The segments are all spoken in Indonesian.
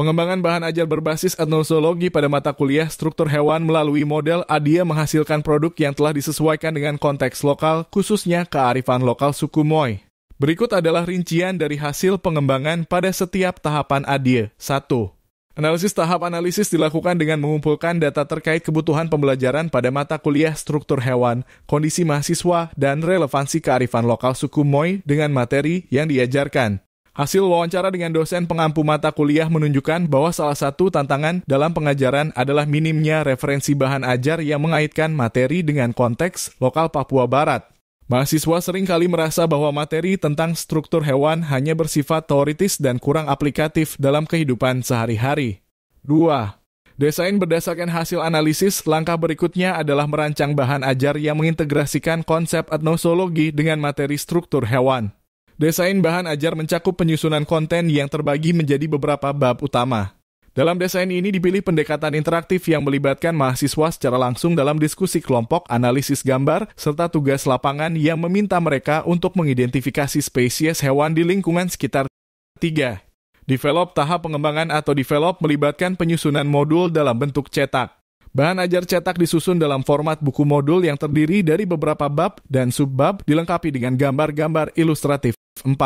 Pengembangan bahan ajar berbasis etnosologi pada mata kuliah struktur hewan melalui model ADIA menghasilkan produk yang telah disesuaikan dengan konteks lokal, khususnya kearifan lokal suku Moy. Berikut adalah rincian dari hasil pengembangan pada setiap tahapan ADIA. 1. Analisis tahap analisis dilakukan dengan mengumpulkan data terkait kebutuhan pembelajaran pada mata kuliah struktur hewan, kondisi mahasiswa, dan relevansi kearifan lokal suku Moy dengan materi yang diajarkan. Hasil wawancara dengan dosen pengampu mata kuliah menunjukkan bahwa salah satu tantangan dalam pengajaran adalah minimnya referensi bahan ajar yang mengaitkan materi dengan konteks lokal Papua Barat. Mahasiswa seringkali merasa bahwa materi tentang struktur hewan hanya bersifat teoritis dan kurang aplikatif dalam kehidupan sehari-hari. 2. Desain berdasarkan hasil analisis, langkah berikutnya adalah merancang bahan ajar yang mengintegrasikan konsep etnosologi dengan materi struktur hewan. Desain bahan ajar mencakup penyusunan konten yang terbagi menjadi beberapa bab utama. Dalam desain ini dipilih pendekatan interaktif yang melibatkan mahasiswa secara langsung dalam diskusi kelompok, analisis gambar, serta tugas lapangan yang meminta mereka untuk mengidentifikasi spesies hewan di lingkungan sekitar. 3. Develop tahap pengembangan atau develop melibatkan penyusunan modul dalam bentuk cetak. Bahan ajar cetak disusun dalam format buku modul yang terdiri dari beberapa bab dan subbab dilengkapi dengan gambar-gambar ilustratif. 4.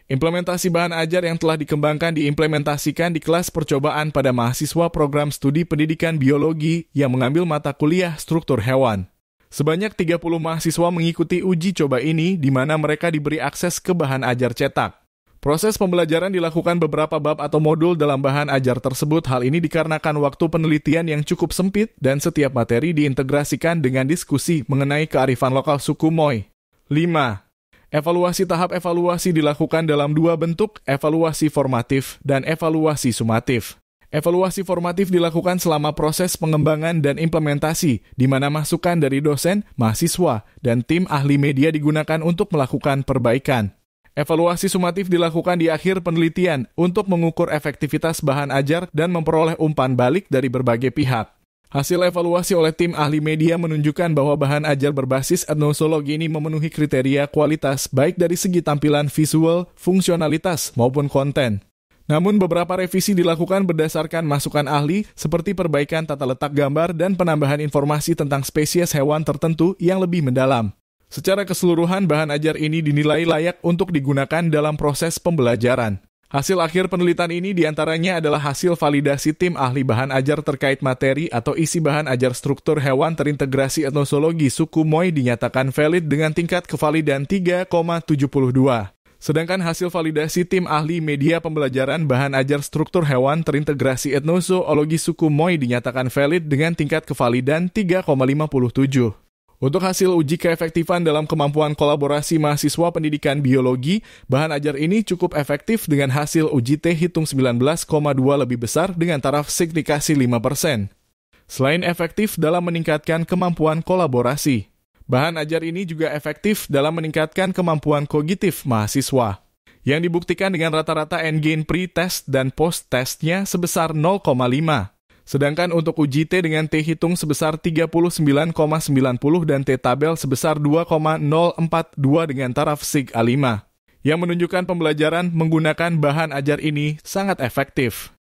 Implementasi bahan ajar yang telah dikembangkan diimplementasikan di kelas percobaan pada mahasiswa program studi pendidikan biologi yang mengambil mata kuliah struktur hewan. Sebanyak 30 mahasiswa mengikuti uji coba ini di mana mereka diberi akses ke bahan ajar cetak. Proses pembelajaran dilakukan beberapa bab atau modul dalam bahan ajar tersebut. Hal ini dikarenakan waktu penelitian yang cukup sempit dan setiap materi diintegrasikan dengan diskusi mengenai kearifan lokal suku Moy. 5. Evaluasi tahap evaluasi dilakukan dalam dua bentuk, evaluasi formatif dan evaluasi sumatif. Evaluasi formatif dilakukan selama proses pengembangan dan implementasi, di mana masukan dari dosen, mahasiswa, dan tim ahli media digunakan untuk melakukan perbaikan. Evaluasi sumatif dilakukan di akhir penelitian untuk mengukur efektivitas bahan ajar dan memperoleh umpan balik dari berbagai pihak. Hasil evaluasi oleh tim ahli media menunjukkan bahwa bahan ajar berbasis etnosologi ini memenuhi kriteria kualitas baik dari segi tampilan visual, fungsionalitas, maupun konten. Namun beberapa revisi dilakukan berdasarkan masukan ahli seperti perbaikan tata letak gambar dan penambahan informasi tentang spesies hewan tertentu yang lebih mendalam. Secara keseluruhan, bahan ajar ini dinilai layak untuk digunakan dalam proses pembelajaran. Hasil akhir penelitian ini diantaranya adalah hasil validasi tim ahli bahan ajar terkait materi atau isi bahan ajar struktur hewan terintegrasi etnosologi suku Moy dinyatakan valid dengan tingkat kevalidan 3,72. Sedangkan hasil validasi tim ahli media pembelajaran bahan ajar struktur hewan terintegrasi etnozoologi suku Moy dinyatakan valid dengan tingkat kevalidan 3,57. Untuk hasil uji keefektifan dalam kemampuan kolaborasi mahasiswa pendidikan biologi, bahan ajar ini cukup efektif dengan hasil uji T hitung 19,2 lebih besar dengan taraf signifikasi 5%. Selain efektif dalam meningkatkan kemampuan kolaborasi, bahan ajar ini juga efektif dalam meningkatkan kemampuan kognitif mahasiswa, yang dibuktikan dengan rata-rata endgain pre-test dan post-testnya sebesar 0,5. Sedangkan untuk uji T dengan T hitung sebesar 39,90 dan T tabel sebesar 2,042 dengan taraf sig A5, yang menunjukkan pembelajaran menggunakan bahan ajar ini sangat efektif.